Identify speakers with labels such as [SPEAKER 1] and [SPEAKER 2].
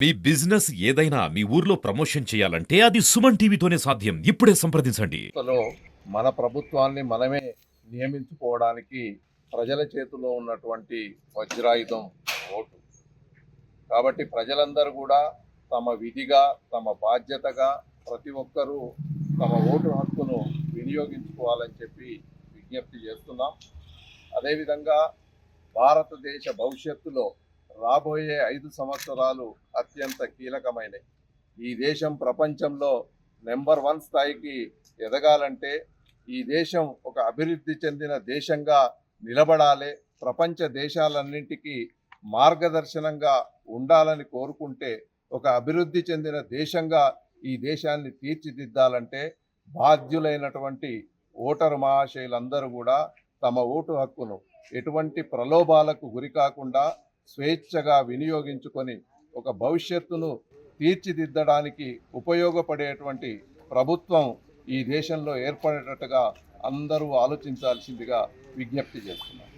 [SPEAKER 1] మీ business ఏదైనా మీ ఊర్లో promotion చేయాలంటే అది సుమన్ టీవీతోనే సాధ్యం. ఇప్పుడే సంప్రదించండి.
[SPEAKER 2] మన ప్రభుత్వాన్ని మనమే నియమించుకోవడానికి ప్రజల చేతిలో ఉన్నటువంటి వజ్రాయుధం ఓటు. కాబట్టి ప్రజలందరూ కూడా తమ విధిగా, తమ బాధ్యతగా ప్రతి ఒక్కరూ తమ ఓటు హక్కును వినియోగించుకోవాలని చెప్పి విజ్ఞప్తి చేస్తున్నాం. అదేవిధంగా భారతదేశ భవిష్యత్తులో రాబోయే 5 సంవత్సరాలు అత్యంత కీలకమైనవి. ఈ దేశం ప్రపంచంలో నెంబర్ 1 స్థాయికి ఎదగాలంటే ఈ దేశం ఒక అభివృద్ధి చెందిన దేశంగా నిలబడాలి, ప్రపంచ దేశాలన్నింటికీ మార్గదర్శనంగా ఉండాలని కోరుకుంటే, ఒక అభివృద్ధి చెందిన దేశంగా ఈ దేశాన్ని తీర్చిదిద్దాలంటే బాధ్యులైనటువంటి ఓటరు మహాశయులందరూ కూడా తమ ఓటు హక్కును ఎటువంటి ప్రలోభాలకు గురి కాకుండా స్వేచ్ఛగా వినియోగించుకొని ఒక భవిష్యత్తును తీర్చిదిద్దడానికి ఉపయోగపడేటువంటి ప్రభుత్వం ఈ దేశంలో ఏర్పడేటట్టుగా అందరూ ఆలోచించాల్సిందిగా విజ్ఞప్తి చేస్తున్నాను.